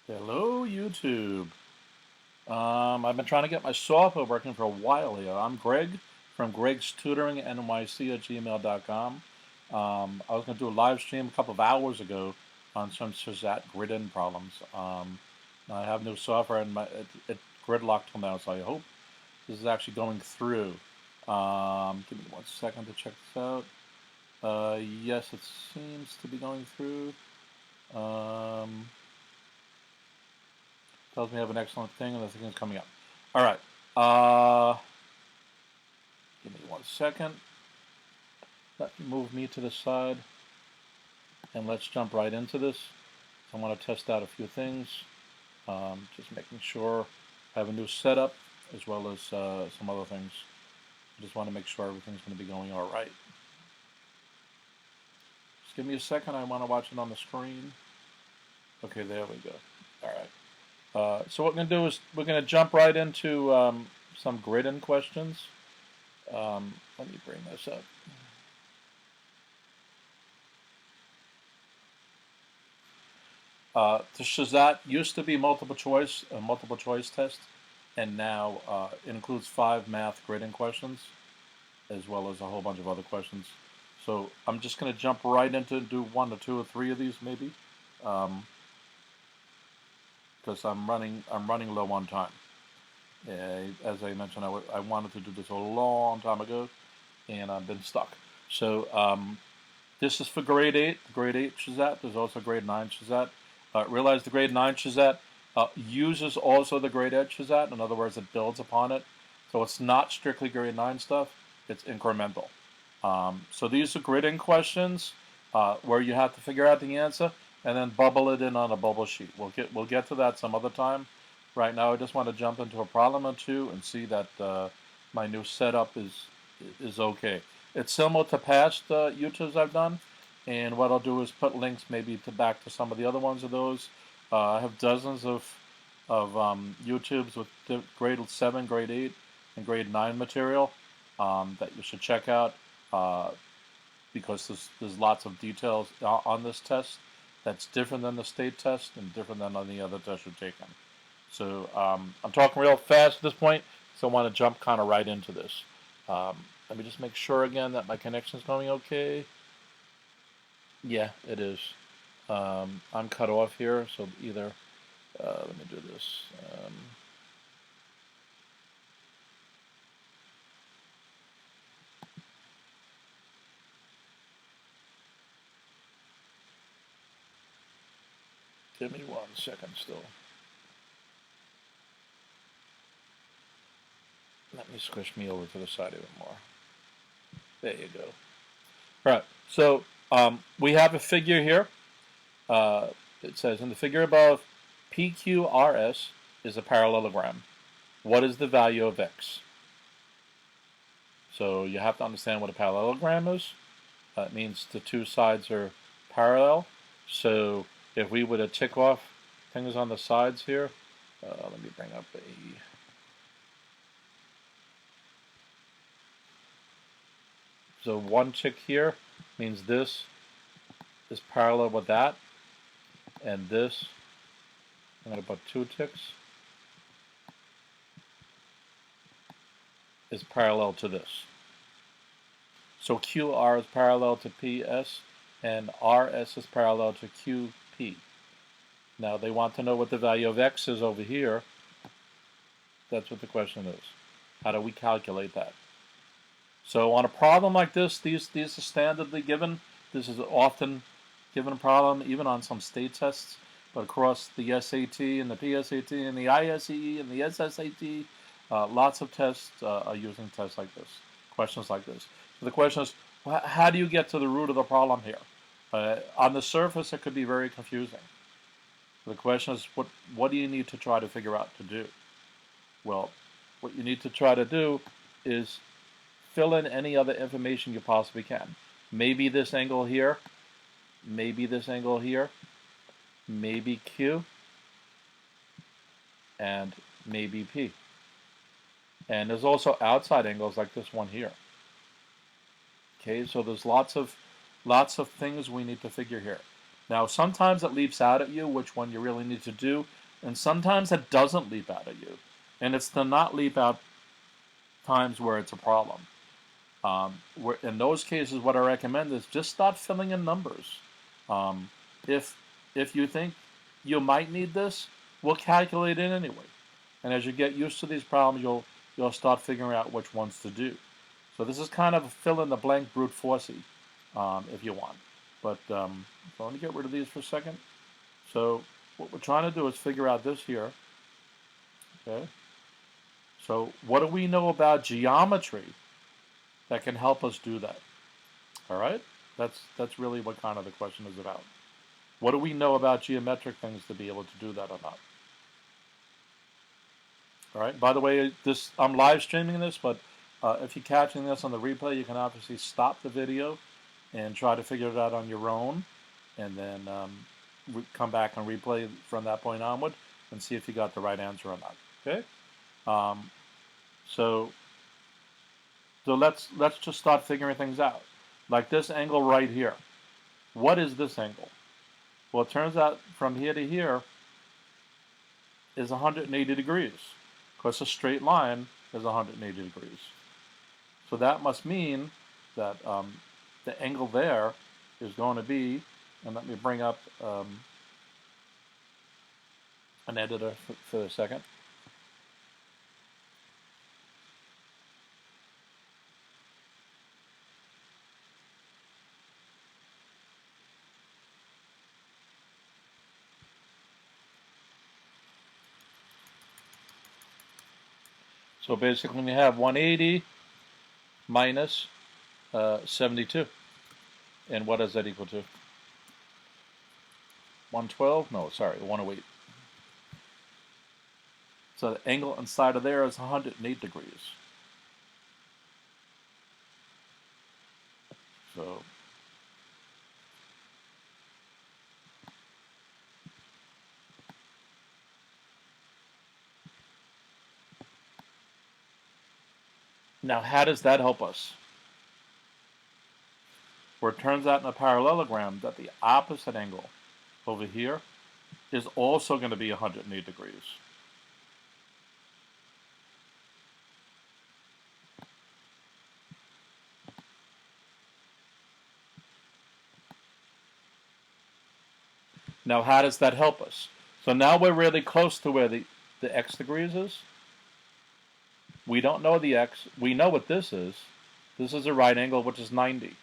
Hello, YouTube. I've been trying to get my software working for a while here. I'm Greg from GregsTutoringNYC at gmail.com. I was going to do a live stream a couple of hours ago on some SHSAT grid-in problems. I have new software and it gridlocked till now, so I hope this is actually going through. Give me 1 second to check this out. Yes, it seems to be going through. Tells me I have an excellent thing, and the thing is coming up. All right. Give me 1 second. Let me move me to the side, and let's jump right into this. I want to test out a few things. Just making sure I have a new setup, as well as some other things. I just want to make sure everything's going to be going all right. Just give me a second. I want to watch it on the screen. Okay, there we go. All right. So what we're going to do is we're going to jump right into some grid-in questions. Let me bring this up. The SHSAT used to be multiple choice test, and now it includes 5 math grid-in questions, as well as a whole bunch of other questions. So I'm just going to jump right into do 1 or 2 or 3 of these maybe. Because I'm running low on time. As I mentioned, I wanted to do this a long time ago, and I've been stuck. So this is for grade 8 SHSAT. There's also grade 9 SHSAT. Realize the grade 9 SHSAT uses also the grade 8 SHSAT. In other words, it builds upon it. So it's not strictly grade 9 stuff. It's incremental. So these are grid-in questions where you have to figure out the answer and then bubble it in on a bubble sheet. We'll get to that some other time. Right now, I just want to jump into a problem or two and see that my new setup is okay. It's similar to past YouTubes I've done, and what I'll do is put links maybe back to some of the other ones of those. I have dozens of YouTubes with grade 7, grade 8, and grade 9 material that you should check out because there's lots of details on this test that's different than the state test and different than any other test you've taken. So I'm talking real fast at this point, so I want to jump kind of right into this. Let me just make sure again that my connection's going okay. Yeah, it is. I'm cut off here, so either, let me do this. Give me 1 second still. Let me squish me over to the side a bit more. There you go. All right, so we have a figure here. It says, in the figure above, PQRS is a parallelogram. What is the value of X? So you have to understand what a parallelogram is. It means the two sides are parallel. So if we were to tick off things on the sides here, let me bring up a... So 1 tick here means this is parallel with that, and this, I'm going to put 2 ticks, is parallel to this. So QR is parallel to PS, and RS is parallel to QP. Now they want to know what the value of X is over here. That's what the question is. How do we calculate that? So on a problem like this, these are standardly given. This is often given a problem, even on some state tests, but across the SAT and the PSAT and the ISEE and the SSAT, lots of tests are using tests like this, questions like this. So the question is, how do you get to the root of the problem here? On the surface, it could be very confusing. The question is, what do you need to try to figure out to do? Well, what you need to try to do is fill in any other information you possibly can. Maybe this angle here, maybe this angle here, maybe Q, and maybe P. And there's also outside angles like this one here. Okay, so there's lots of things we need to figure here. Now, sometimes it leaps out at you which one you really need to do, and sometimes it doesn't leap out at you. And it's the not leap out times where it's a problem. In those cases, what I recommend is just start filling in numbers. Um, if you think you might need this, we'll calculate it anyway. And as you get used to these problems, you'll start figuring out which ones to do. So this is kind of a fill in the blank brute forcey, if you want. But so let me get rid of these for a second. So what we're trying to do is figure out this here. Okay. So what do we know about geometry that can help us do that? All right. That's really what kind of the question is about. What do we know about geometric things to be able to do that or not? All right. By the way, I'm live streaming this, but if you're catching this on the replay, you can obviously stop the video and try to figure it out on your own, and then come back and replay from that point onward and see if you got the right answer or not. Okay. So let's just start figuring things out. Like this angle right here. What is this angle? Well, it turns out from here to here is 180 degrees, because a straight line is 180 degrees. So that must mean that the angle there is going to be, and let me bring up an editor for a second. So basically we have 180 minus 72. And what does that equal to? 112? No, sorry, 108. So the angle inside of there is 108 degrees. So now how does that help us? Where it turns out in a parallelogram that the opposite angle over here is also going to be 108 degrees. Now how does that help us? So now we're really close to where the x degrees is. We don't know the x. We know what this is. This is a right angle, which is 90.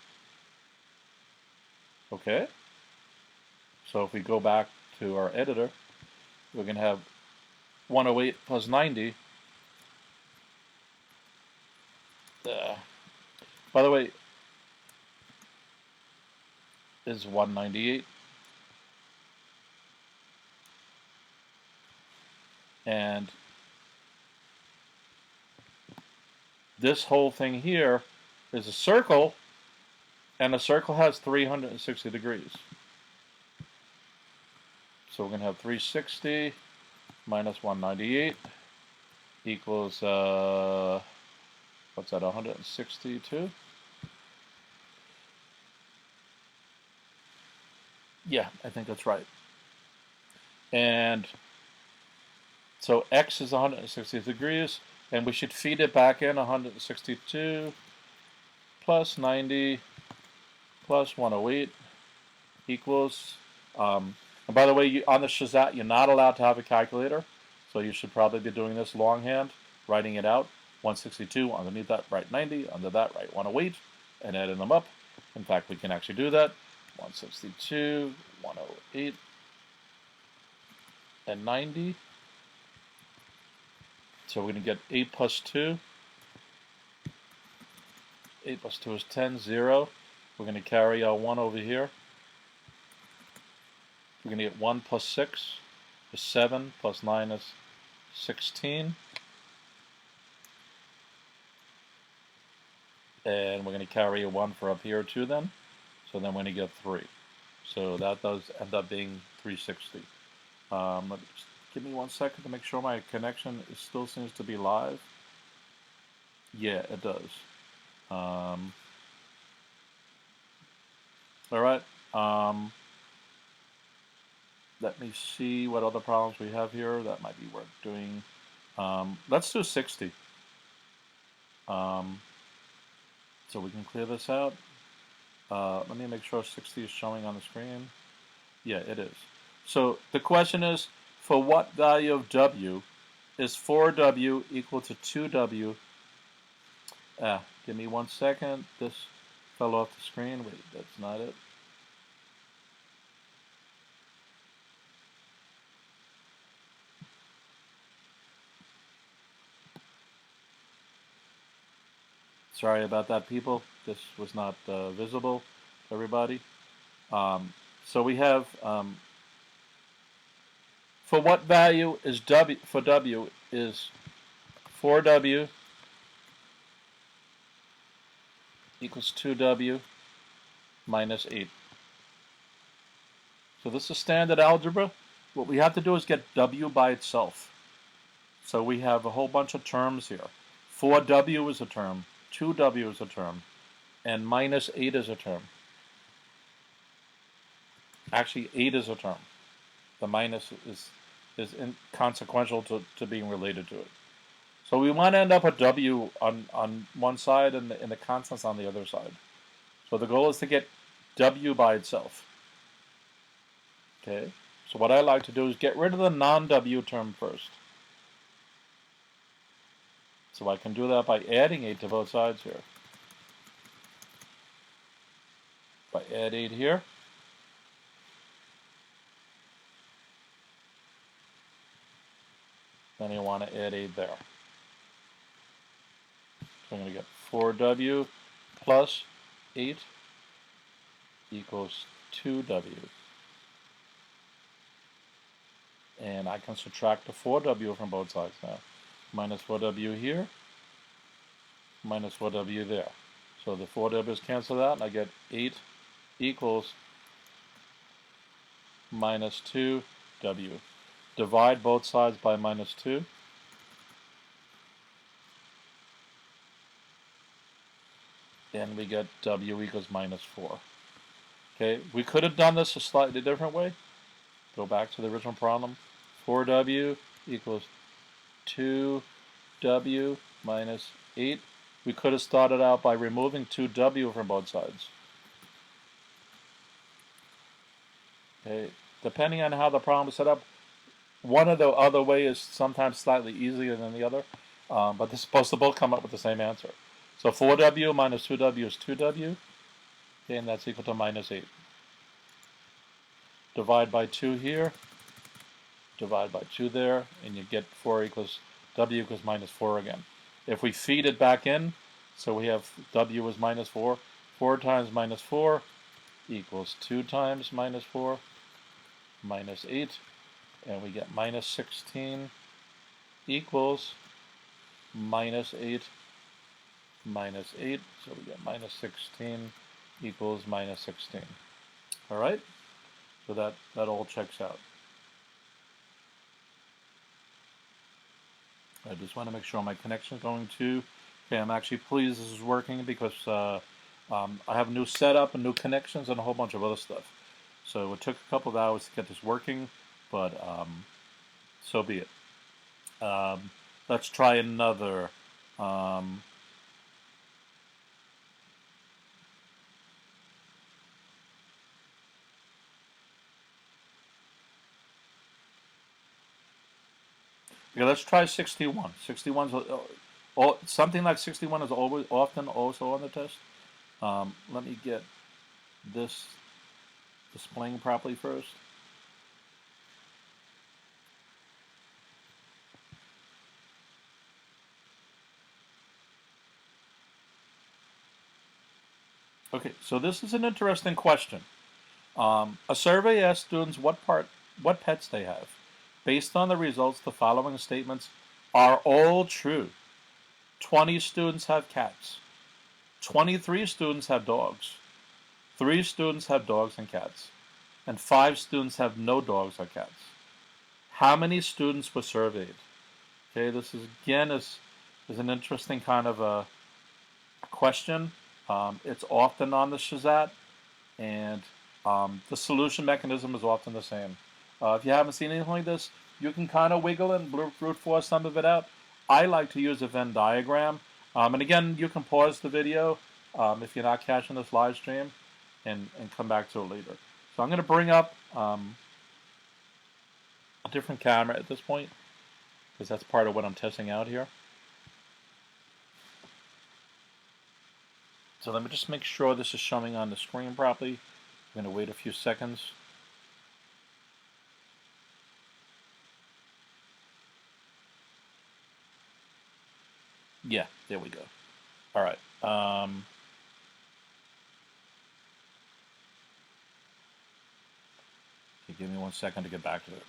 Okay? So if we go back to our editor, we're going to have 108 plus 90. By the way, is 198. And this whole thing here is a circle, and a circle has 360 degrees. So we're going to have 360 minus 198 equals, what's that, 162? Yeah, I think that's right. And so x is 160 degrees, and we should feed it back in 162 plus 90 plus 108 equals, and by the way, on the SHSAT, you're not allowed to have a calculator, so you should probably be doing this longhand, writing it out. 162, underneath that, write 90, under that, write 108, and adding them up. In fact, we can actually do that. 162, 108, and 90. So we're going to get 8 plus 2. 8 plus 2 is 10, 0. We're going to carry our 1 over here. We're going to get 1 plus 6 is 7, plus 9 is 16. And we're going to carry a 1 for up here too then. So then we're going to get 3. So that does end up being 360. Just give me 1 second to make sure my connection still seems to be live. Yeah, it does. All right. let me see what other problems we have here that might be worth doing. Let's do 60. So we can clear this out. Let me make sure 60 is showing on the screen. Yeah, it is. So the question is, for what value of W is 4W equal to 2W? Give me 1 second. This fell off the screen. Wait, that's not it. Sorry about that, people. This was not visible to everybody. So we have, for what value is W, for W is 4W equals 2W minus 8. So this is standard algebra. What we have to do is get W by itself. So we have a whole bunch of terms here. 4W is a term, 2W is a term, and minus 8 is a term. Actually, 8 is a term. The minus is inconsequential to being related to it. So we want to end up with W on one side and the constants on the other side. So the goal is to get W by itself. Okay, so what I like to do is get rid of the non-W term first. So I can do that by adding 8 to both sides here. If I add 8 here, then you want to add 8 there. So I'm going to get 4W plus 8 equals 2W. And I can subtract the 4W from both sides now. Minus 4W here, minus 4W there. So the 4W's cancel out, and I get 8 equals minus 2W. Divide both sides by minus 2. And we get W equals minus 4. Okay, we could have done this a slightly different way. Go back to the original problem. 4W equals 2W minus 8. We could have started out by removing 2W from both sides. Okay, depending on how the problem is set up, one or the other way is sometimes slightly easier than the other, but they're supposed to both come up with the same answer. So 4W minus 2W is 2W, okay, and that's equal to minus 8. Divide by 2 here, divide by 2 there, and you get 4 equals, W equals minus 4 again. If we feed it back in, so we have W is minus 4, 4 times minus 4 equals 2 times minus 4, minus 8, and we get minus 16 equals minus 8, minus 8, so we get minus 16 equals minus 16. All right, so that all checks out. I just want to make sure my connection is going to. Okay, I'm actually pleased this is working because I have a new setup and new connections and a whole bunch of other stuff. So it took a couple of hours to get this working, but so be it. Let's try another. Okay, let's try 61. 61's something like 61 is always often also on the test. Let me get this displaying properly first. Okay, so this is an interesting question. A survey asked students what pets they have. Based on the results, the following statements are all true. 20 students have cats. 23 students have dogs. 3 students have dogs and cats. And 5 students have no dogs or cats. How many students were surveyed? Okay, this is again is an interesting kind of a question. It's often on the SHSAT, and the solution mechanism is often the same. If you haven't seen anything like this, you can kind of wiggle and brute force some of it out. I like to use a Venn diagram. And again, you can pause the video if you're not catching this live stream and come back to it later. So I'm going to bring up a different camera at this point because that's part of what I'm testing out here. So let me just make sure this is showing on the screen properly. I'm going to wait a few seconds. Yeah, there we go. All right. Give me 1 second to get back to it.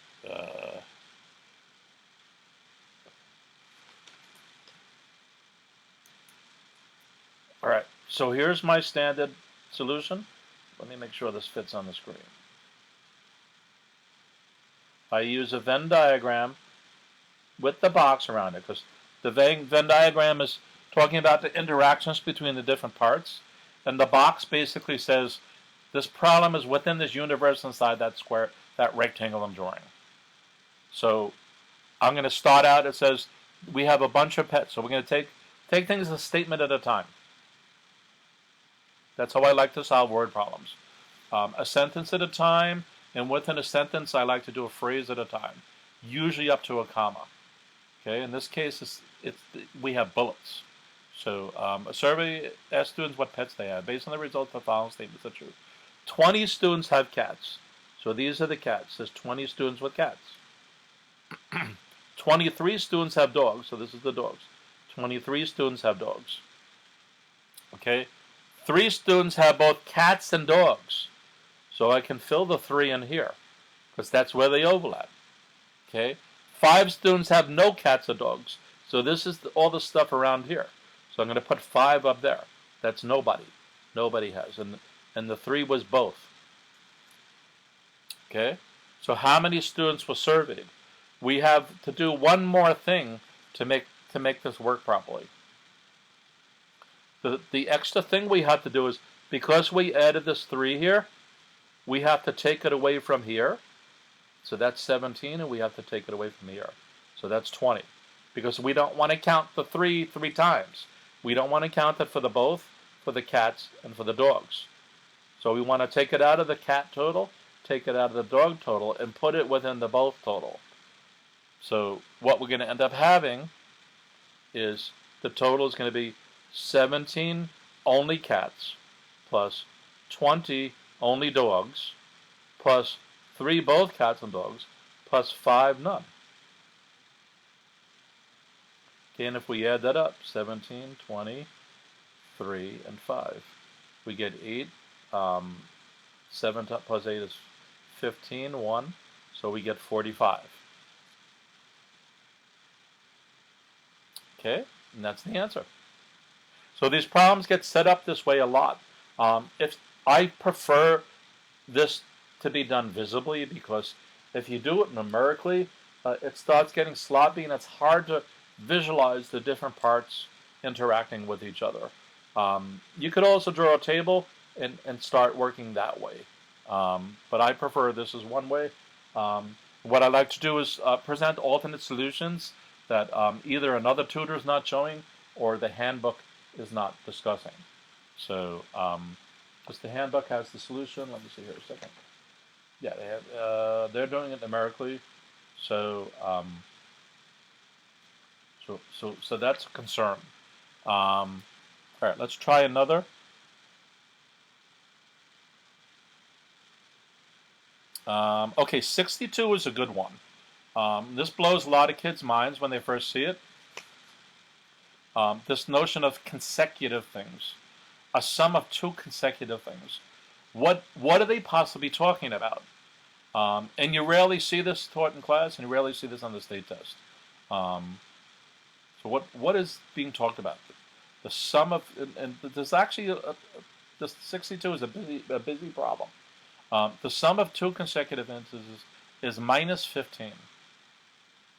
All right, so here's my standard solution. Let me make sure this fits on the screen. I use a Venn diagram with the box around it because the Venn diagram is talking about the interactions between the different parts, and the box basically says this problem is within this universe inside that square, that rectangle I'm drawing. So I'm going to start out, it says we have a bunch of pets, so we're going to take things a statement at a time. That's how I like to solve word problems. A sentence at a time, and within a sentence I like to do a phrase at a time, usually up to a comma. Okay, in this case we have bullets. So a survey asked students what pets they have. Based on the results, the following statements are true. 20 students have cats. So these are the cats. There's 20 students with cats. 23 students have dogs. So this is the dogs. 23 students have dogs. Okay. 3 students have both cats and dogs. So I can fill the 3 in here because that's where they overlap. Okay. 5 students have no cats or dogs. So this is all the stuff around here. So I'm going to put 5 up there. That's nobody. Nobody has. And the 3 was both. Okay. So how many students were surveyed? We have to do one more thing to make this work properly. The extra thing we have to do is, because we added this 3 here, we have to take it away from here. So that's 17, and we have to take it away from here. So that's 20. Because we don't want to count the 3 times. We don't want to count it for the both, for the cats, and for the dogs. So we want to take it out of the cat total, take it out of the dog total, and put it within the both total. So what we're going to end up having is the total is going to be 17 only cats, plus 20 only dogs, plus 3 both cats and dogs, plus 5 none. Okay, and if we add that up, 17, 20, 3, and 5, we get 8. 7 plus 8 is 15, 1, so we get 45. Okay, and that's the answer. So these problems get set up this way a lot. If I prefer this to be done visibly, because if you do it numerically, it starts getting sloppy and it's hard to visualize the different parts interacting with each other. You could also draw a table and start working that way. But I prefer this as one way. What I like to do is present alternate solutions that either another tutor is not showing or the handbook is not discussing. So, because the handbook has the solution, let me see here a second. Yeah, they have, they're doing it numerically. So, so that's a concern. All right, let's try another. Okay, 62 is a good one. This blows a lot of kids' minds when they first see it. This notion of consecutive things, a sum of 2 consecutive things. What are they possibly talking about? And you rarely see this taught in class, and you rarely see this on the state test. So what is being talked about? The sum of, and there's actually this 62 is a busy problem. The sum of 2 consecutive integers is minus 15.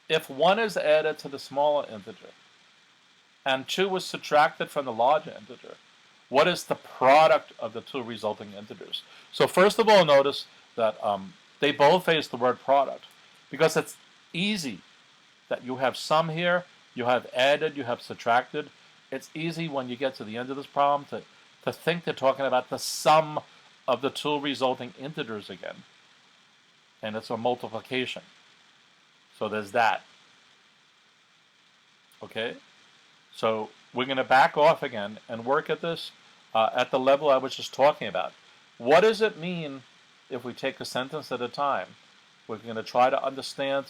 If 1 is added to the smaller integer and 2 is subtracted from the larger integer, what is the product of the 2 resulting integers? So first of all, notice that they boldface the word product because it's easy that you have sum here, you have added, you have subtracted. It's easy when you get to the end of this problem to think they're talking about the sum of the two resulting integers again. And it's a multiplication. So there's that. Okay? So we're going to back off again and work at this at the level I was just talking about. What does it mean if we take a sentence at a time? We're going to try to understand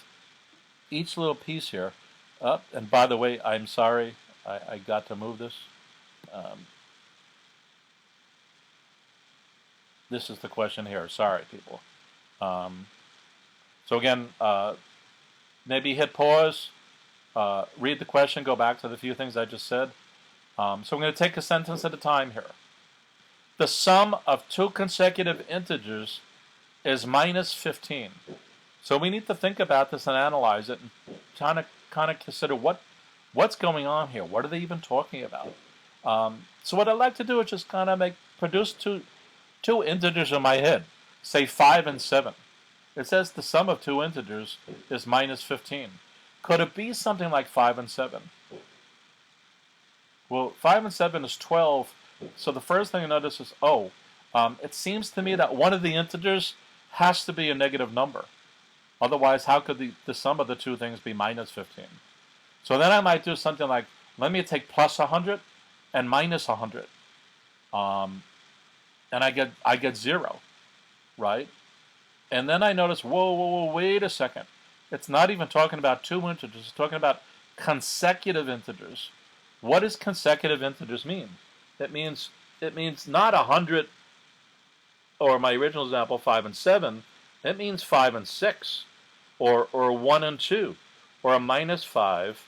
each little piece here. And by the way, I'm sorry, I got to move this. This is the question here. Sorry, people. So again, maybe hit pause, read the question, go back to the few things I just said. So I'm going to take a sentence at a time here. The sum of two consecutive integers is minus 15. So we need to think about this and analyze it and kind of consider what's going on here. What are they even talking about? So what I'd like to do is just kind of produce two integers in my head, say 5 and 7. It says the sum of two integers is minus 15. Could it be something like 5 and 7? Well, 5 and 7 is 12. So the first thing you notice is, it seems to me that one of the integers has to be a negative number. Otherwise, how could the sum of the two things be minus 15? So then I might do something like, let me take plus 100 and minus 100. And I get 0, right? And then I notice, whoa, wait a second. It's not even talking about two integers. It's talking about consecutive integers. What does consecutive integers mean? It means not 100, or my original example, 5 and 7. It means 5 and 6, or 1 and 2, or a minus 5,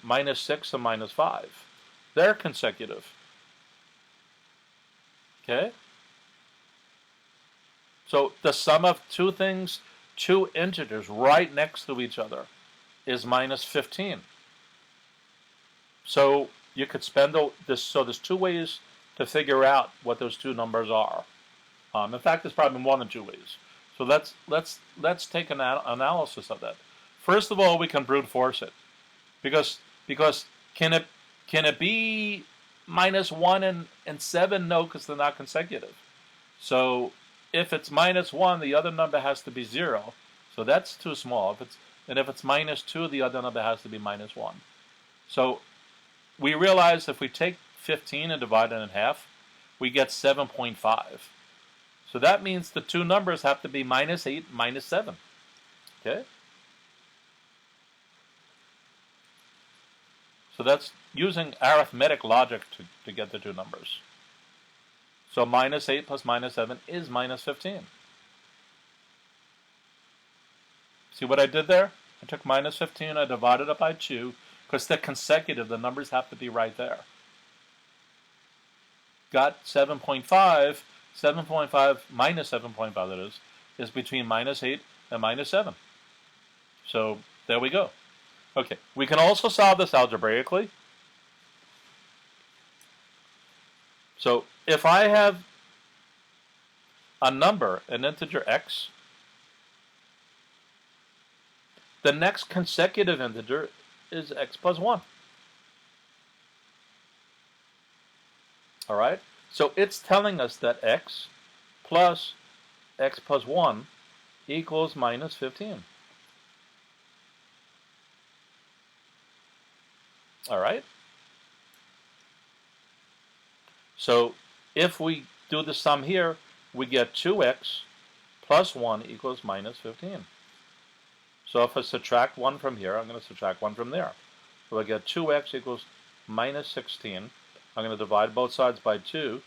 minus 6 and minus 5. They're consecutive. Okay? So the sum of two things, two integers right next to each other, is minus 15. So you could spend this. So there's two ways to figure out what those two numbers are. In fact, there's probably more than two ways. So let's take an analysis of that. First of all, we can brute force it, because can it be minus 1 and 7? No, because they're not consecutive. So if it's minus 1, the other number has to be 0. So that's too small. If it's minus 2, the other number has to be minus 1. So we realize if we take 15 and divide it in half, we get 7.5. So that means the two numbers have to be minus 8 and minus 7. Okay? So that's using arithmetic logic to get the two numbers. So minus 8 plus minus 7 is minus 15. See what I did there? I took minus 15, I divided it by 2, because they're consecutive, the numbers have to be right there. Got 7.5, 7.5 minus 7.5, that is between minus 8 and minus 7. So there we go. Okay, we can also solve this algebraically. So if I have a number, an integer x, the next consecutive integer is x plus 1. All right? So it's telling us that x plus 1 equals minus 15. All right? So if we do the sum here, we get 2x plus 1 equals minus 15. So if I subtract 1 from here, I'm going to subtract 1 from there. So I get 2x equals minus 16. I'm going to divide both sides by 2,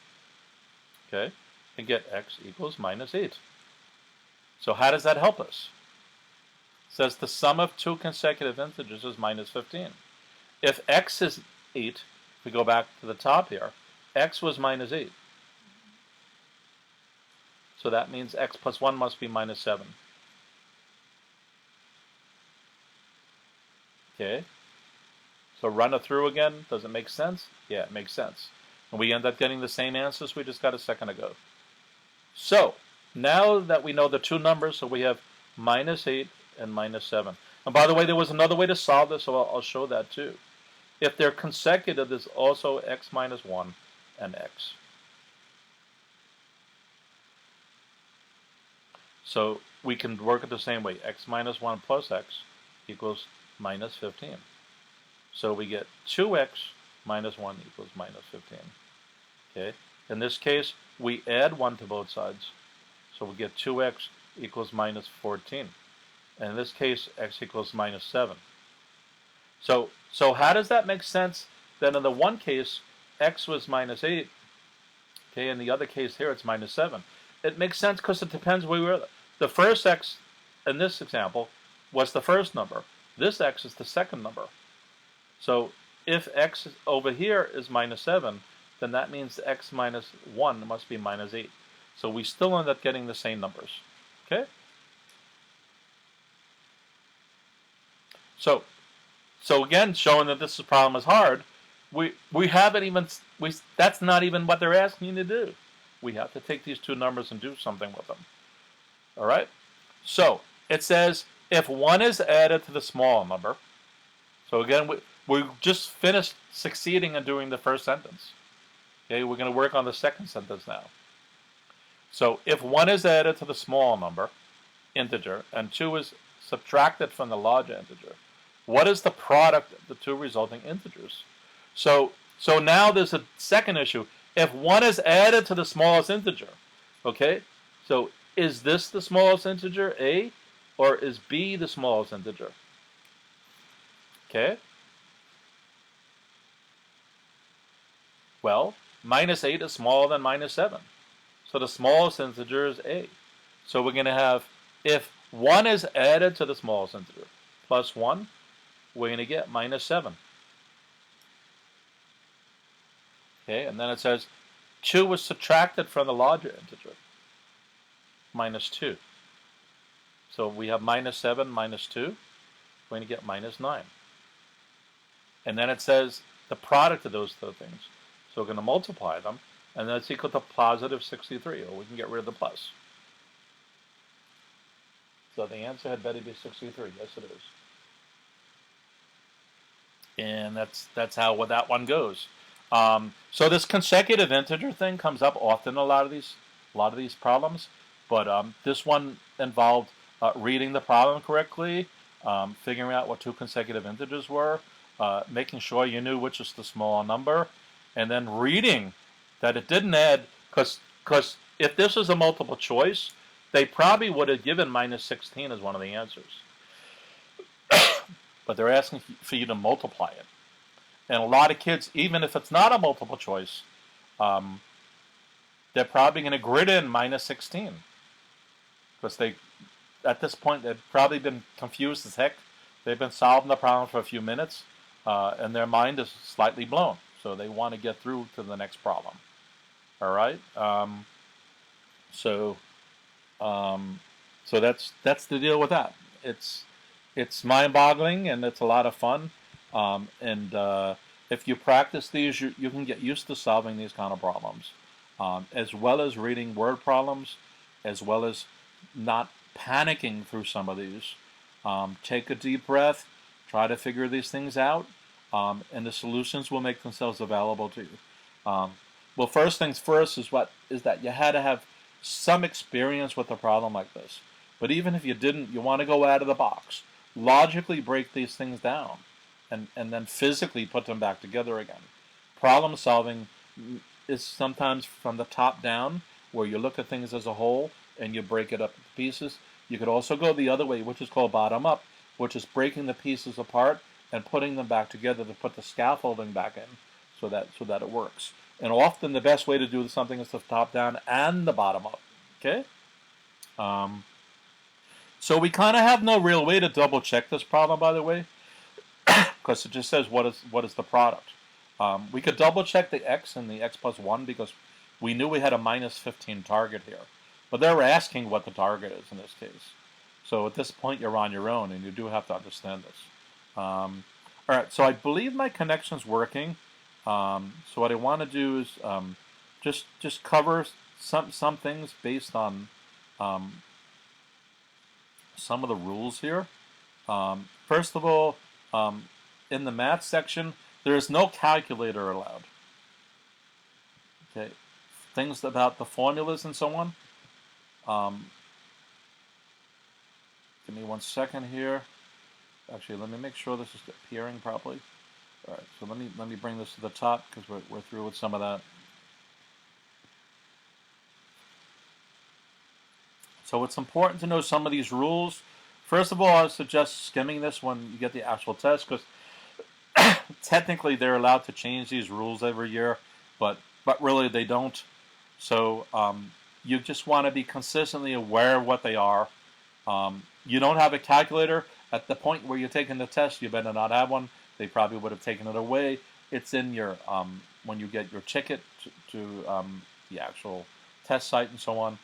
okay, and get x equals minus 8. So how does that help us? It says the sum of two consecutive integers is minus 15. If x is 8, if we go back to the top here, x was minus 8. So that means x plus 1 must be minus 7. Okay, so run it through again. Does it make sense? Yeah, it makes sense. And we end up getting the same answers we just got a second ago. So, now that we know the two numbers, so we have -8 and -7. And by the way, there was another way to solve this, so I'll show that too. If they're consecutive, there's also x minus 1 and x. So we can work it the same way. X minus 1 plus x equals minus 15. So we get 2x minus 1 equals minus 15. Okay. In this case, we add 1 to both sides. So we get 2x equals minus 14. And in this case, x equals minus 7. So how does that make sense? Then in the one case, x was minus 8. Okay, in the other case here, it's minus 7. It makes sense because it depends where we were. The first x in this example was the first number. This x is the second number. So if x over here is minus 7, then that means x minus 1 must be minus 8. So we still end up getting the same numbers. Okay? So again, showing that this problem is hard, we haven't even, that's not even what they're asking you to do. We have to take these two numbers and do something with them. All right? So it says if 1 is added to the small number, so again, we just finished succeeding in doing the first sentence. Okay, we're going to work on the second sentence now. So if 1 is added to the small number, integer, and 2 is subtracted from the large integer, what is the product of the two resulting integers? So now there's a second issue. If 1 is added to the smallest integer, okay, so is this the smallest integer, A, or is B the smallest integer? Okay. Well, minus 8 is smaller than minus 7. So the smallest integer is A. So we're going to have, if 1 is added to the smallest integer, plus 1, we're going to get minus 7. Okay, and then it says 2 was subtracted from the larger integer, minus 2. So we have minus 7 minus 2, we're going to get minus 9. And then it says the product of those two things. So we're going to multiply them, and that's equal to positive 63, or we can get rid of the plus. So the answer had better be 63. Yes, it is. And that's how that one goes. So this consecutive integer thing comes up often in a lot of these problems, but this one involved reading the problem correctly, figuring out what two consecutive integers were, making sure you knew which is the small number, and then reading that it didn't add, because if this was a multiple choice, they probably would have given minus 16 as one of the answers. But they're asking for you to multiply it. And a lot of kids, even if it's not a multiple choice, they're probably going to grid in minus 16. Because at this point, they've probably been confused as heck. They've been solving the problem for a few minutes, and their mind is slightly blown. So they want to get through to the next problem. All right? So that's the deal with that. It's mind-boggling, and it's a lot of fun. If you practice these, you can get used to solving these kind of problems, as well as reading word problems, as well as not panicking through some of these. Take a deep breath, try to figure these things out, and the solutions will make themselves available to you. Well, first things first is that you had to have some experience with a problem like this. But even if you didn't, you want to go out of the box. Logically break these things down, and then physically put them back together again. Problem solving is sometimes from the top down, where you look at things as a whole and you break it up into pieces. You could also go the other way, which is called bottom up, which is breaking the pieces apart and putting them back together to put the scaffolding back in, so that it works. And often the best way to do something is the top down and the bottom up. Okay. So we kind of have no real way to double check this problem, by the way, because it just says what is the product. We could double check the x and the x plus 1 because we knew we had a minus 15 target here. But they're asking what the target is in this case. So at this point you're on your own, and you do have to understand this. All right, so I believe my connection's working. So what I want to do is just cover some things based on some of the rules here. First of all, in the math section, there is no calculator allowed. Okay, things about the formulas and so on. Give me 1 second here. Actually, let me make sure this is appearing properly. All right, so let me bring this to the top because we're through with some of that. So it's important to know some of these rules. First of all, I suggest skimming this when you get the actual test because technically they're allowed to change these rules every year, but really they don't. So you just want to be consistently aware of what they are. You don't have a calculator at the point where you're taking the test. You better not have one. They probably would have taken it away. It's in your when you get your ticket to the actual test site and so on.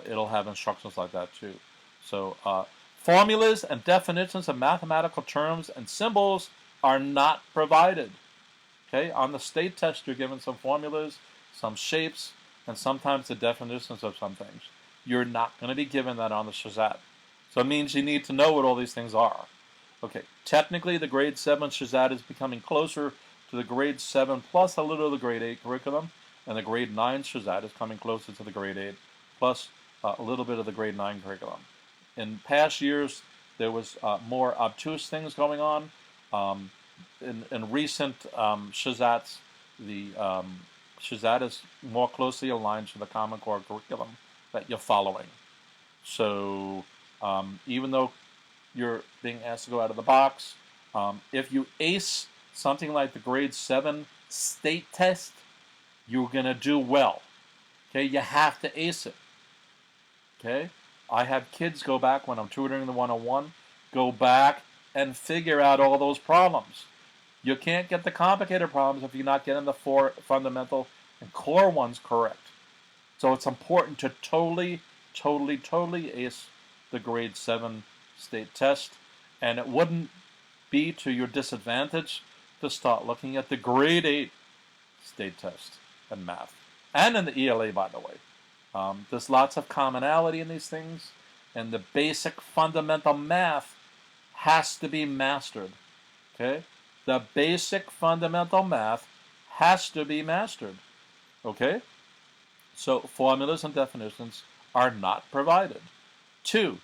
It'll have instructions like that too. So formulas and definitions of mathematical terms and symbols are not provided. Okay, on the state test you're given some formulas, some shapes, and sometimes the definitions of some things. You're not going to be given that on the SHSAT. So it means you need to know what all these things are. Okay, technically the grade 7 SHSAT is becoming closer to the grade 7 plus a little of the grade 8 curriculum, and the grade 9 SHSAT is coming closer to the grade 8 plus a little bit of the grade 9 curriculum. In past years, there was more obtuse things going on. In recent SHSATs, the SHSAT is more closely aligned to the Common Core curriculum that you're following. So even though you're being asked to go out of the box, if you ace something like the grade 7 state test, you're going to do well. Okay, you have to ace it. Okay, I have kids go back when I'm tutoring the 101, go back and figure out all those problems. You can't get the complicated problems if you're not getting the 4 fundamental and core ones correct. So it's important to totally ace the grade 7 state test, and it wouldn't be to your disadvantage to start looking at the grade 8 state test in math, and in the ELA, by the way. There's lots of commonality in these things, and the basic fundamental math has to be mastered. Okay? The basic fundamental math has to be mastered. Okay? So formulas and definitions are not provided. 2,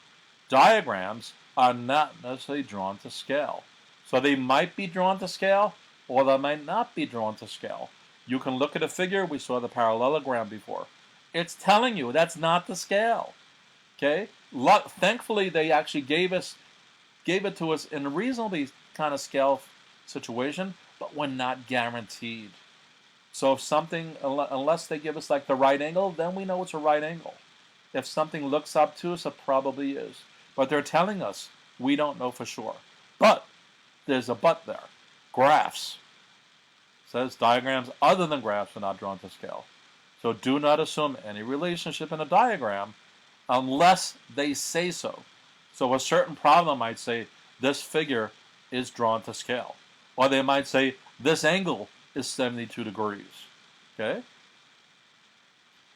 diagrams are not necessarily drawn to scale. So they might be drawn to scale, or they might not be drawn to scale. You can look at a figure. We saw the parallelogram before. It's telling you that's not the scale. Okay? Thankfully, they actually gave it to us in a reasonably kind of scale situation, but we're not guaranteed. So if something, unless they give us like the right angle, then we know it's a right angle. If something looks obtuse, it probably is. But they're telling us we don't know for sure. But there's a but there. Graphs. It says diagrams other than graphs are not drawn to scale. So do not assume any relationship in a diagram unless they say so. So a certain problem might say this figure is drawn to scale. Or they might say this angle is 72 degrees. Okay?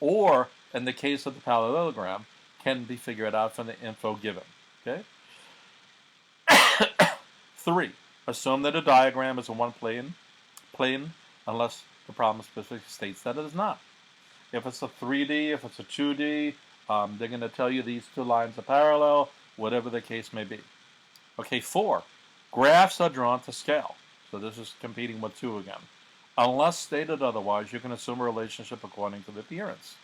Or in the case of the parallelogram, can be figured out from the info given. Okay? 3, assume that a diagram is a one plane unless the problem specifically states that it is not. If it's a 3D, if it's a 2D, they're going to tell you these 2 lines are parallel, whatever the case may be. Okay, 4, graphs are drawn to scale. So this is competing with 2 again. Unless stated otherwise, you can assume a relationship according to the appearance.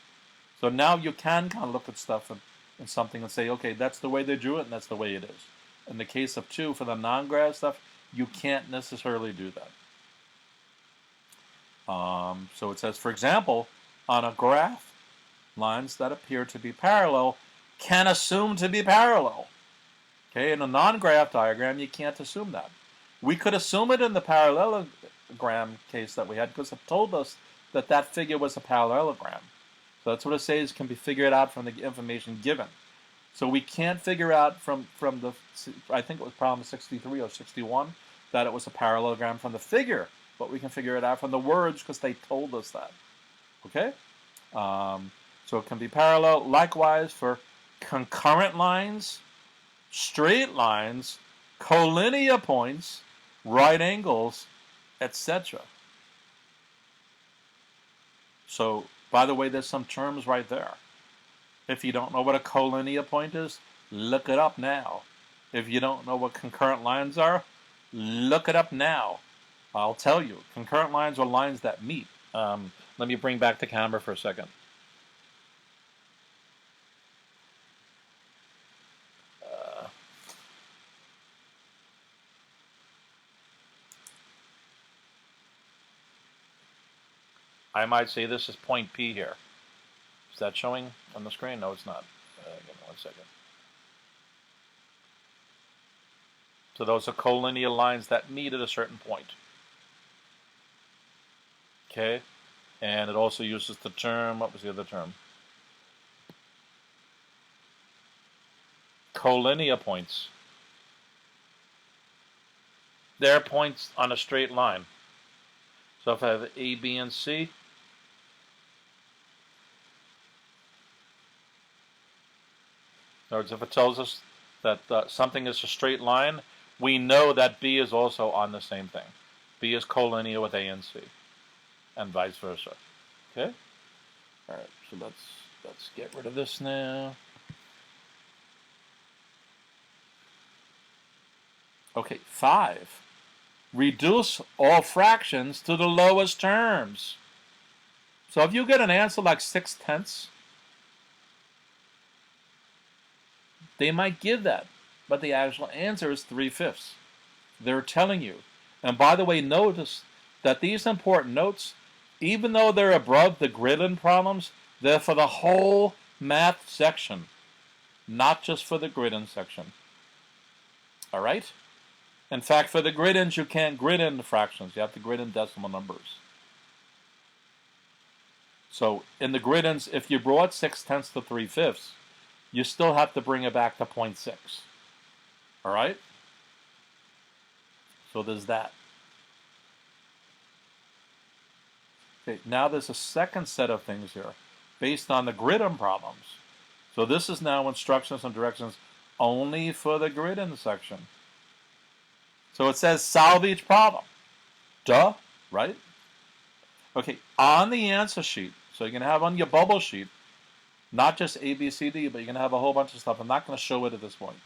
So now you can kind of look at stuff in something and say, okay, that's the way they drew it, and that's the way it is. In the case of 2, for the non-graph stuff, you can't necessarily do that. So it says, for example, on a graph, lines that appear to be parallel can assume to be parallel. Okay, in a non-graph diagram, you can't assume that. We could assume it in the parallelogram case that we had because it told us that that figure was a parallelogram. So that's what it says can be figured out from the information given. So we can't figure out from the, I think it was problem 63 or 61, that it was a parallelogram from the figure, but we can figure it out from the words because they told us that. Okay? So it can be parallel. Likewise, for concurrent lines, straight lines, collinear points, right angles, etc. So, by the way, there's some terms right there. If you don't know what a collinear point is, look it up now. If you don't know what concurrent lines are, look it up now. I'll tell you. Concurrent lines are lines that meet. Let me bring back the camera for a second. I might say this is point P here. Is that showing on the screen? No, it's not. Give me 1 second. So those are collinear lines that meet at a certain point. Okay? And it also uses the term, what was the other term? Collinear points. They're points on a straight line. So if I have A, B, and C, in other words, if it tells us that something is a straight line, we know that B is also on the same thing. B is collinear with A and C, and vice versa. Okay? All right, so let's get rid of this now. Okay, 5. Reduce all fractions to the lowest terms. So if you get an answer like 6/10, they might give that, but the actual answer is 3/5. They're telling you. And by the way, notice that these important notes, even though they're above the grid-in problems, they're for the whole math section, not just for the grid-in section. All right? In fact, for the grid-ins, you can't grid in the fractions. You have to grid in decimal numbers. So in the grid-ins, if you brought 6/10 to 3/5, you still have to bring it back to 0.6. All right? So there's that. Okay, now there's a second set of things here based on the grid-in problems. So this is now instructions and directions only for the grid-in section. So it says solve each problem. Duh, right? Okay, on the answer sheet, so you're going to have on your bubble sheet, not just A, B, C, D, but you're going to have a whole bunch of stuff. I'm not going to show it at this point.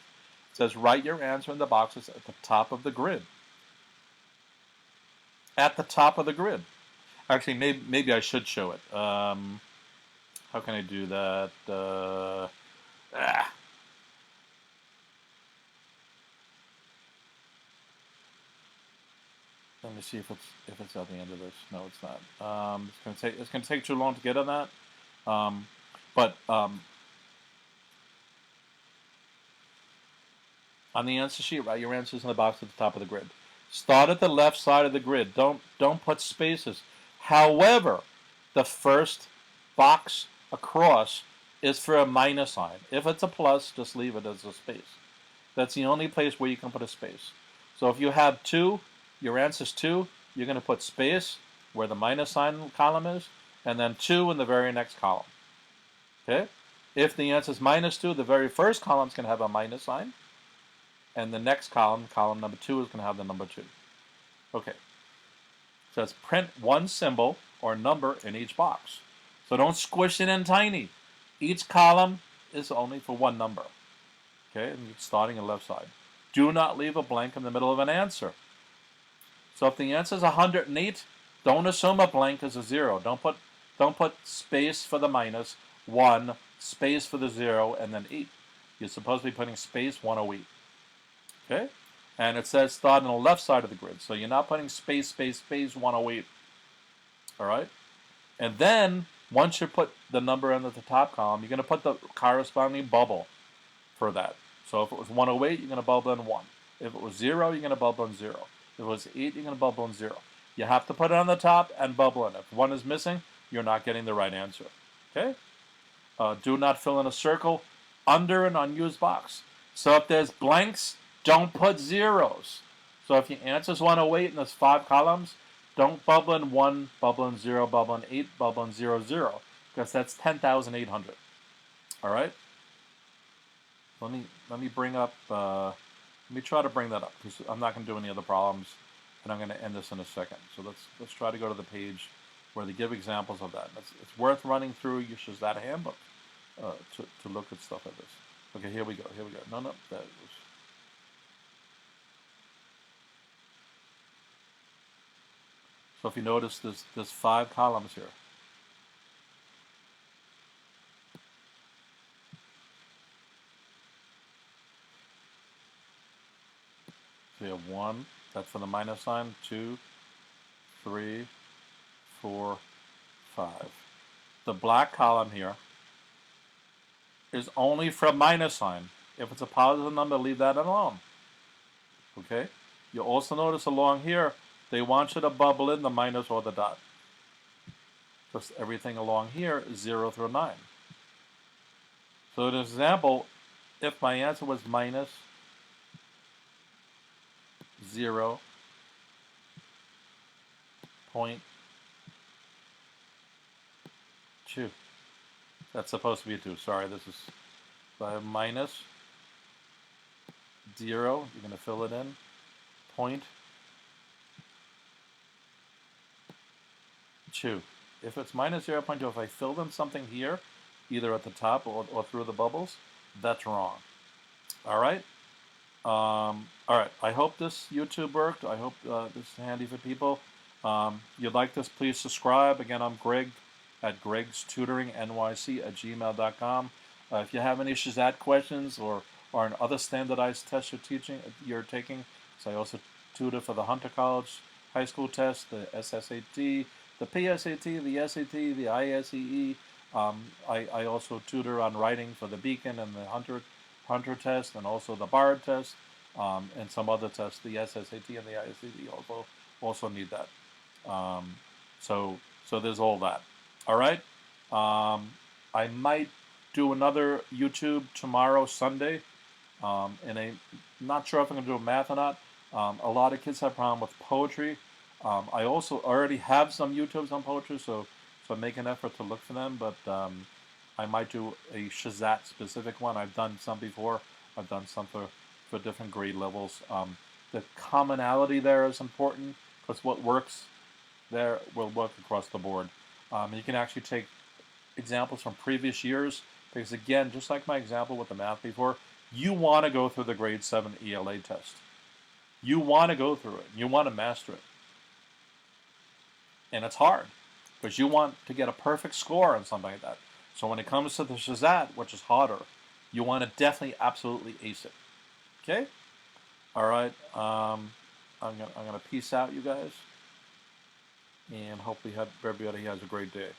It says write your answer in the boxes at the top of the grid. At the top of the grid. Actually, maybe I should show it. How can I do that? Let me see if it's at the end of this. No, it's not. It's gonna take too long to get on that. On the answer sheet, write your answers in the box at the top of the grid. Start at the left side of the grid. Don't put spaces. However, the first box across is for a minus sign. If it's a plus, just leave it as a space. That's the only place where you can put a space. So if you have 2, your answer's 2, you're going to put space where the minus sign column is, and then 2 in the very next column. Okay? If the answer's -2, the very first column is going to have a minus sign, and the next column, column number 2, is going to have the number 2. Okay. So let's print one symbol or number in each box. So don't squish it in tiny. Each column is only for one number. Okay, and starting on the left side. Do not leave a blank in the middle of an answer. So if the answer is 108, don't assume a blank is a 0. Don't put space for the minus, 1, space for the 0, and then 8. You're supposed to be putting space 108. Okay? And it says start on the left side of the grid. So you're not putting space, space, space 108. All right? And then, once you put the number into the top column, you're going to put the corresponding bubble for that. So if it was 108, you're going to bubble in 1. If it was 0, you're going to bubble in 0. If it was 8, you're going to bubble in 0. You have to put it on the top and bubble in it. If 1 is missing, you're not getting the right answer. Okay? Do not fill in a circle under an unused box. So if there's blanks, don't put zeros. So if your answer is 108 and there's 5 columns, don't bubble in 1, bubble in 0, bubble in 8, bubble in 0, 0. Because that's 10,800. All right? Let me bring up. Let me try to bring that up because I'm not going to do any other problems, and I'm going to end this in a second. So let's try to go to the page where they give examples of that. It's worth running through your SHSAT handbook to look at stuff like this. Okay, here we go. Here we go. No, that was. So if you notice, there's 5 columns here. So you have 1, that's for the minus sign, 2, 3, 4, 5. The black column here is only for minus sign. If it's a positive number, leave that alone. Okay? You also notice along here, they want you to bubble in the minus or the dot. Because everything along here is 0 through 9. So in an example, if my answer was minus 0.2, that's supposed to be a 2. Sorry, this is, so I have minus 0, you're going to fill it in, 0.2. If it's minus 0.2, if I filled in something here, either at the top or through the bubbles, that's wrong. All right? All right, I hope this YouTube worked. I hope this is handy for people. You'd like this, please subscribe. Again, I'm Greg at GregsTutoringNYC@gmail.com. If you have any SHSAT questions or other standardized tests you're taking, so I also tutor for the Hunter College High School test, the SSAT, the PSAT, the SAT, the ISEE. I also tutor on writing for the Beacon and the Hunter test, and also the BARD test, and some other tests, the SSAT and the ISEE also need that. So there's all that. All right. I might do another YouTube tomorrow, Sunday, and I'm not sure if I'm going to do math or not. A lot of kids have a problem with poetry. I also already have some YouTubes on poetry, so I make an effort to look for them, but I might do a SHSAT specific one. I've done some before. I've done some for different grade levels. The commonality there is important because what works there will work across the board. You can actually take examples from previous years because, again, just like my example with the math before, you want to go through the grade 7 ELA test. You want to go through it. You want to master it. And it's hard because you want to get a perfect score on something like that. So when it comes to the SHSAT, which is harder, you want to definitely absolutely ace it. Okay? All right. I'm gonna peace out, you guys, and hopefully everybody has a great day.